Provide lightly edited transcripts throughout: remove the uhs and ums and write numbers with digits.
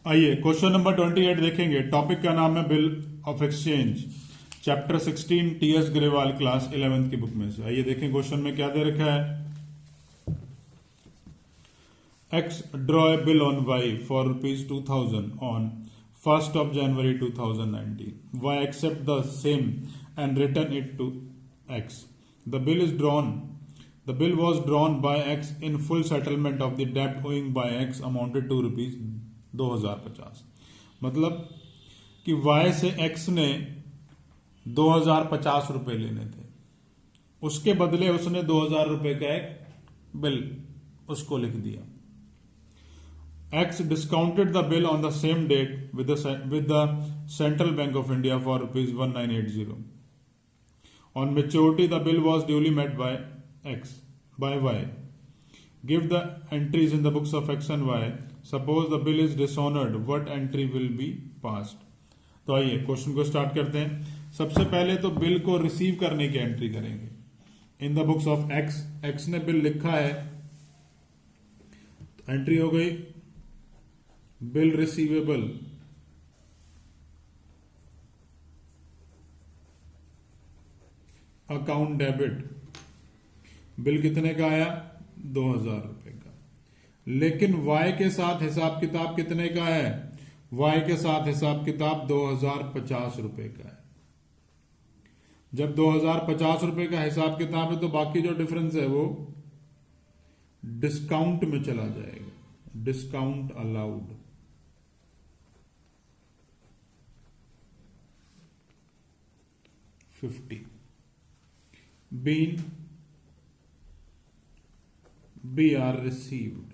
आइए question number 28 देखेंगे। Topic का नाम है bill of exchange, chapter 16 TS Grewal class 11th की बुक में से। आइए देखें क्वेश्चन में क्या दे रखा है। X draw a bill on Y for rupees 2000 on 1st of January 2019. Y accept the same and return it to X. The bill is drawn. The bill was drawn by X in full settlement of the debt owing by X amounted to rupees 2050. मतलब कि Y से X ने 2050 रुपए लेने थे, उसके बदले उसने 2000 रुपए का एक बिल उसको लिख दिया। X discounted the bill on the same date with the Central Bank of India for rupees 1980. On maturity, the bill was duly met by Y. Give the entries in the books of X and Y. Suppose the bill is dishonored, what entry will be passed? तो आइए question को start करते हैं। सबसे पहले तो bill को receive करने की एंट्री करेंगे। इन द बुक्स ऑफ एक्स ने बिल लिखा है, तो एंट्री हो गई bill receivable, account debit. Bill कितने का आया? 2000 रुपए का। लेकिन वाई के साथ हिसाब किताब कितने का है? वाई के साथ हिसाब किताब 2050 रुपए का है। जब 2050 रुपए का हिसाब किताब है तो बाकी जो डिफरेंस है वो डिस्काउंट में चला जाएगा। Discount allowed. B R received.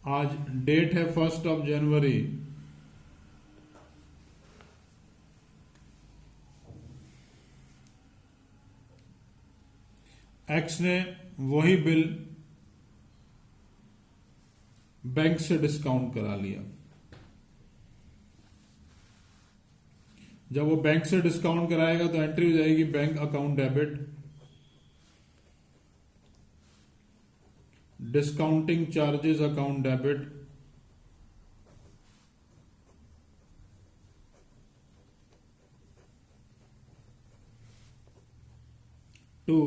आज डेट है 1st of January। एक्स ने वही बिल बैंक से डिस्काउंट करा लिया। जब वो बैंक से डिस्काउंट कराएगा तो एंट्री हो जाएगी bank account debit, discounting charges account debit, to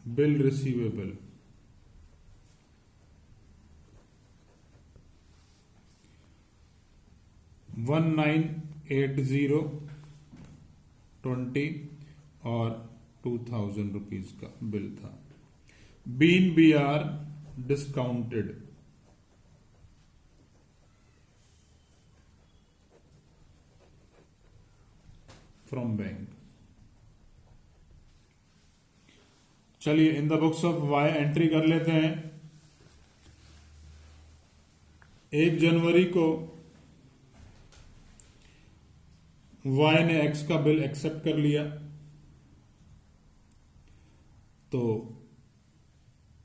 bill receivable. $1980.20 और 2000 रुपीज का बिल था। Been B R discounted from bank. चलिए in the books of Y entry कर लेते हैं। 1 जनवरी को वाई ने एक्स का बिल एक्सेप्ट कर लिया, तो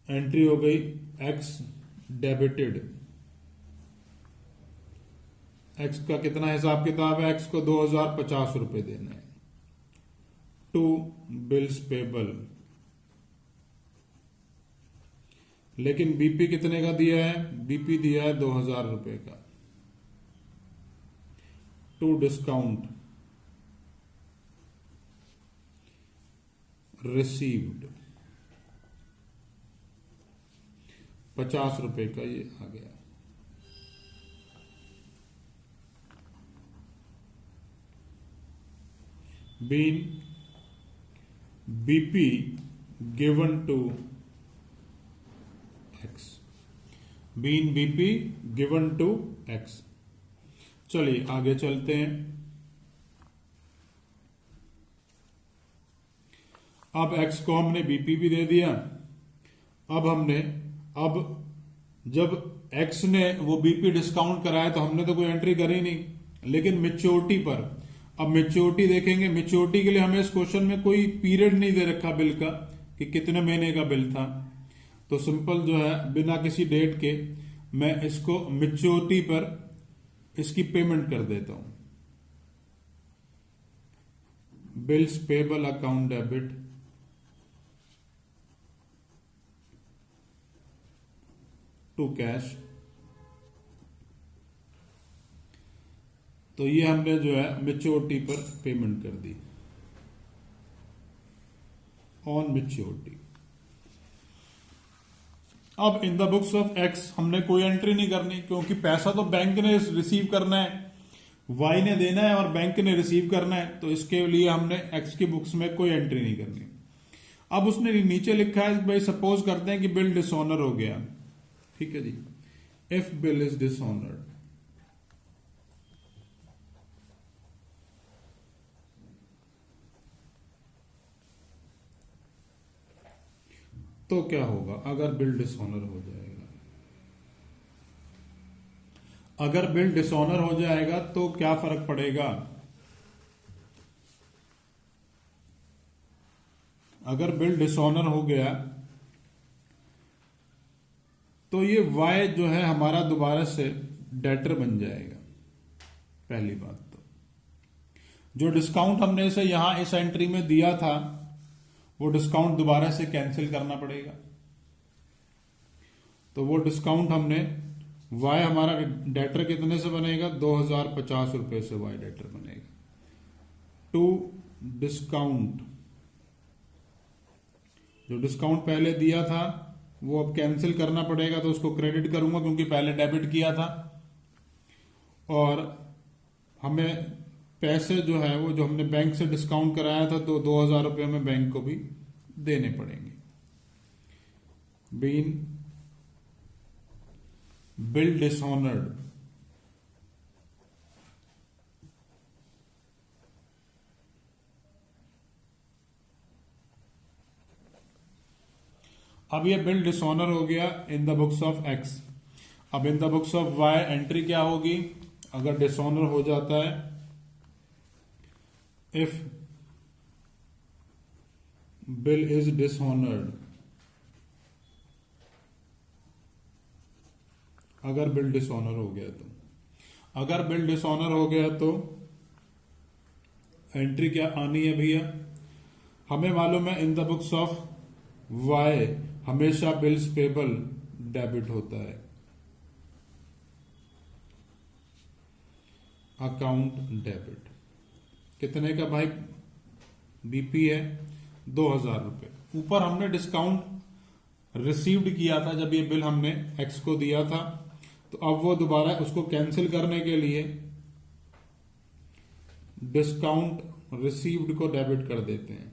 एंट्री हो गई एक्स डेबिटेड। एक्स का कितना हिसाब किताब है? एक्स को 2050 रुपए देना है। Two bills payable. लेकिन बीपी कितने का दिया है? बीपी दिया है 2000 रुपए का। टू डिस्काउंट रिसीव्ड 50 रुपए का ये आ गया। Been BP given to X. Been BP given to X. चलिए आगे चलते हैं। अब एक्स को हमने बीपी भी दे दिया। अब जब एक्स ने वो बीपी डिस्काउंट कराया तो हमने तो कोई एंट्री करी नहीं, लेकिन मेच्योरिटी पर अब मेच्योरिटी देखेंगे। मेच्योरिटी के लिए हमें इस क्वेश्चन में कोई पीरियड नहीं दे रखा बिल का कि कितने महीने का बिल था, तो सिंपल जो है बिना किसी डेट के मैं इसको मेच्योरिटी पर इसकी पेमेंट कर देता हूं। Bills payable account debit to cash. तो ये हमने जो है मैच्योरिटी पर पेमेंट कर दी, ऑन मैच्योरिटी। अब in the books of X हमने कोई एंट्री नहीं करनी, क्योंकि पैसा तो बैंक ने रिसीव करना है, वाई ने देना है और बैंक ने रिसीव करना है, तो इसके लिए हमने एक्स की बुक्स में कोई एंट्री नहीं करनी। अब उसने नीचे लिखा है भाई सपोज करते हैं कि बिल डिसऑनर हो गया, ठीक है जी, इफ बिल इज डिसऑनर्ड, तो क्या होगा अगर बिल डिसऑनर हो जाएगा। अगर बिल डिसऑनर हो जाएगा तो क्या फर्क पड़ेगा। अगर बिल डिसऑनर हो गया तो ये वाई जो है हमारा दोबारा से डेटर बन जाएगा। पहली बात तो जो डिस्काउंट हमने इसे यहां इस एंट्री में दिया था वो डिस्काउंट दोबारा से कैंसिल करना पड़ेगा। तो वो डिस्काउंट हमने वाई हमारा डेटर कितने से बनेगा, 2050 रुपए से वाई डेटर बनेगा। टू डिस्काउंट, जो डिस्काउंट पहले दिया था वो अब कैंसिल करना पड़ेगा, तो उसको क्रेडिट करूंगा क्योंकि पहले डेबिट किया था। और हमें पैसे जो है वो जो हमने बैंक से डिस्काउंट कराया था तो 2000 रुपये में बैंक को भी देने पड़ेंगे। बीन बिल डिसऑनर्ड, अब ये बिल डिसऑनर हो गया in the books of X. अब in the books of Y entry क्या होगी अगर डिसऑनर हो जाता है, इफ बिल इज डिसऑनर्ड, अगर बिल डिसऑनर हो गया तो, अगर बिल डिसऑनर हो गया तो एंट्री क्या आनी है भैया, हमें मालूम है in the books of Y हमेशा बिल्स पेबल डेबिट होता है, अकाउंट डेबिट। कितने का भाई बीपी है, 2000 रुपए। ऊपर हमने डिस्काउंट रिसीव्ड किया था जब ये बिल हमने एक्स को दिया था, तो अब वो दोबारा उसको कैंसिल करने के लिए डिस्काउंट रिसीव्ड को डेबिट कर देते हैं।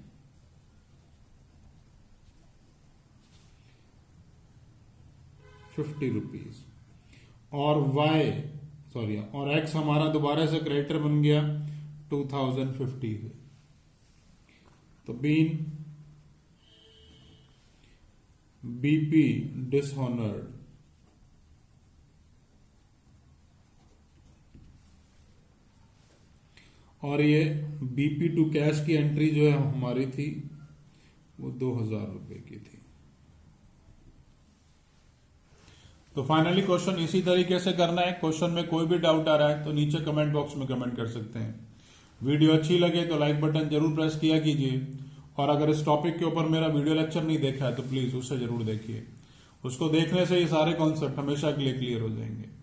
₹50 और वाई सॉरी और एक्स हमारा दोबारा से क्रेडिटर बन गया 2050 से। तो बीन बीपी डिसऑनर्ड, और ये बीपी टू कैश की एंट्री जो है हमारी थी वो 2000 रुपए की थी। तो फाइनली क्वेश्चन इसी तरीके से करना है। क्वेश्चन में कोई भी डाउट आ रहा है तो नीचे कमेंट बॉक्स में कमेंट कर सकते हैं। वीडियो अच्छी लगे तो लाइक बटन जरूर प्रेस किया कीजिए, और अगर इस टॉपिक के ऊपर मेरा वीडियो लेक्चर नहीं देखा है तो प्लीज उसे जरूर देखिए। उसको देखने से ये सारे कॉन्सेप्ट हमेशा के लिए क्लियर हो जाएंगे।